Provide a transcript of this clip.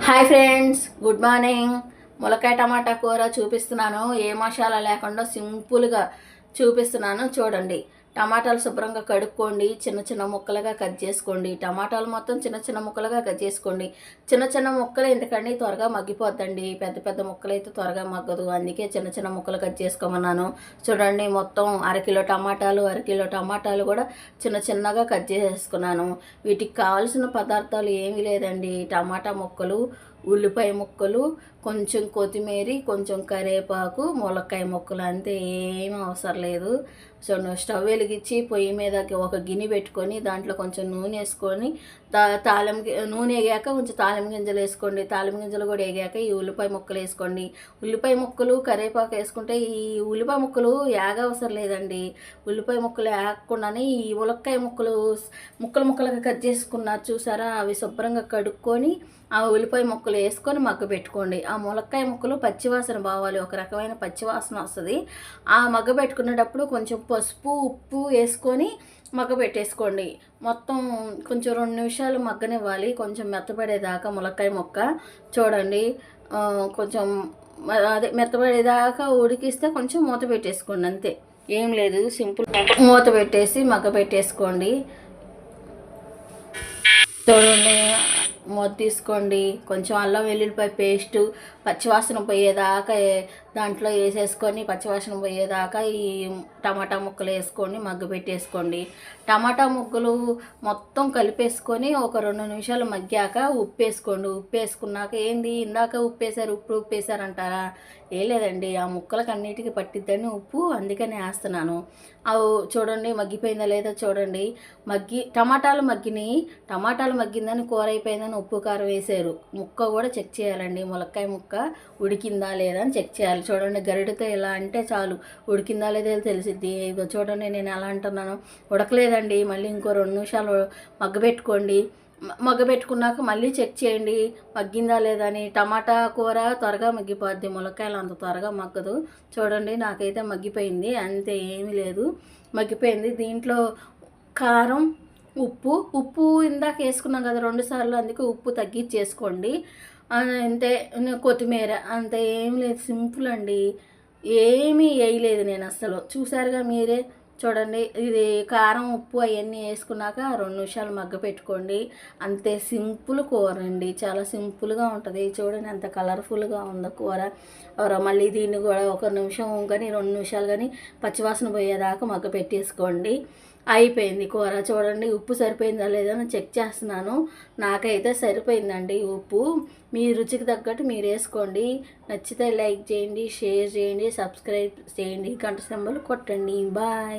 Hi friends, good morning. ములక్కాయ టమాటా కూర చూపిస్తున్నాను. ఏ మసాలా లేకుండా సింపుల్గా చూపిస్తున్నాను. చూడండి. టమాటాలు శుభ్రంగా కడుక్కోండి. చిన్న చిన్న ముక్కలుగా కట్ చేసుకోండి. టమాటాలు మొత్తం చిన్న చిన్న ముక్కలుగా కట్ చేసుకోండి. చిన్న చిన్న ముక్కలు ఎందుకండి, త్వరగా మగ్గిపోద్దండి. పెద్ద పెద్ద ముక్కలు అయితే త్వరగా మగ్గదు, అందుకే చిన్న చిన్న ముక్కలు కట్ చేసుకోమన్నాను. చూడండి, మొత్తం అరకిలో టమాటాలు కూడా చిన్న చిన్నగా కట్ చేసుకున్నాను. వీటికి కావాల్సిన పదార్థాలు ఏమీ లేదండి. టమాటా ముక్కలు, ఉల్లిపాయ ముక్కలు, కొంచెం కొత్తిమీర, కొంచెం కరివేపాకు, ములక్కాయ ముక్కలు, అంతే. ఏమీ అవసరం లేదు. సో స్టవ్ వెలిగించి పొయ్యి మీద ఒక గిన్నె పెట్టుకొని దాంట్లో కొంచెం నూనె వేసుకొని నూనె వేగాక కొంచెం తాలిం గింజలు వేసుకోండి. తాలిం గింజలు కూడా వేగాక ఈ ఉల్లిపాయ ముక్కలు వేసుకోండి. ఉల్లిపాయ ముక్కలు, కరివేపాకు వేసుకుంటే ఈ ఉల్లిపాయ ముక్కలు అవసరం లేదండి. ఉల్లిపాయ ముక్కలు వేయకుండానే ఈ ములక్కాయ ముక్కలు ముక్కలుగా కట్ చేసుకున్నారు చూసారా, అవి శుభ్రంగా కడుక్కొని ఆ ఉల్లిపాయ ముక్కలు వేసుకొని మగ్గ పెట్టుకోండి. ఆ ములక్కాయ ముక్కలు పచ్చివాసన బావాలి, ఒక రకమైన పచ్చివాసన వస్తుంది. ఆ మగ్గ పెట్టుకునేటప్పుడు కొంచెం పసుపు, ఉప్పు వేసుకొని మగ్గ పెట్టేసుకోండి. మొత్తం కొంచెం 2 నిమిషాలు మగ్గనివ్వాలి, కొంచెం మెత్తపడేదాకా ములక్కాయ ముక్క. చూడండి, కొంచెం మెత్తపడేదాకా ఉడికిస్తే కొంచెం మూత పెట్టేసుకోండి, అంతే. ఏం లేదు, సింపుల్. మూత పెట్టేసి మగ్గ పెట్టేసుకోండి. చూడండి, మూత తీసుకోండి. కొంచెం అల్లం వెల్లుల్లిపాయ పేస్టు పచ్చివాసన పోయేదాకా దాంట్లో వేసేసుకొని పచ్చివాసన పోయేదాకా ఈ టమాటా ముక్కలు వేసుకొని మగ్గ పెట్టేసుకోండి. టమాటా ముక్కలు మొత్తం కలిపేసుకొని ఒక 2 నిమిషాలు మగ్గాక ఉప్పు వేసుకోండి. ఉప్పు వేసుకున్నాక ఏంది ఇందాక ఉప్పు వేసారంటారా? ఏ లేదండి, ఆ ముక్కలకు అన్నిటికీ పట్టిద్దని ఉప్పు, అందుకని వేస్తున్నాను. అవి చూడండి మగ్గిపోయిందా లేదా చూడండి. టమాటాలు మగ్గిందని, కూర అయిపోయిందని ఉప్పు కారం వేసారు. ముక్క కూడా చెక్ చేయాలండి, ములక్కాయ ముక్క ఉడికిందా లేదా అని చెక్ చేయాలి. చూడండి, గరిటెతో ఇలా అంటే చాలు ఉడికిందా లేదా తెలిసిద్ది. ఇదిగో చూడండి, నేను ఎలా అంటున్నాను. ఉడకలేదండి, మళ్ళీ ఇంకో 2 నిమిషాలు మగ్గబెట్టుకోండి. మగ్గబెట్టుకున్నాక మళ్ళీ చెక్ చేయండి మగ్గిందా లేదా అని. టమాటా కూర త్వరగా మగ్గిపోద్ది, ములక్కాయలు అంత త్వరగా మగ్గదు. చూడండి, నాకైతే మగ్గిపోయింది, అంతే. ఏమీ లేదు, మగ్గిపోయింది. దీంట్లో కారం, ఉప్పు ఇందాక వేసుకున్నాం కదా 2 సార్లు, అందుకే ఉప్పు తగ్గించేసుకోండి, అంతే. కొత్తిమీర, అంతే. ఏం లేదు, సింపుల్ అండి. ఏమీ వేయలేదు నేను అసలు, చూసారుగా మీరే. చూడండి, ఇది కారం, ఉప్పు అవన్నీ వేసుకున్నాక 2 నిమిషాలు మగ్గ పెట్టుకోండి, అంతే. సింపుల్ కూర అండి, చాలా సింపుల్గా ఉంటుంది. చూడండి ఎంత కలర్ఫుల్గా ఉందో కూర. మళ్ళీ దీన్ని కూడా 1 నిమిషం కానీ 2 నిమిషాలు కానీ పచ్చివాసన పోయేదాకా మగ్గ పెట్టేసుకోండి. అయిపోయింది కూర. చూడండి, ఉప్పు సరిపోయిందా లేదా అని చెక్ చేస్తున్నాను. నాకైతే సరిపోయిందండి ఉప్పు. మీ రుచికి తగ్గట్టు మీరు వేసుకోండి. నచ్చితే లైక్ చేయండి, షేర్ చేయండి, సబ్స్క్రైబ్ చేయండి, గంట సింబల్ కొట్టండి. బాయ్.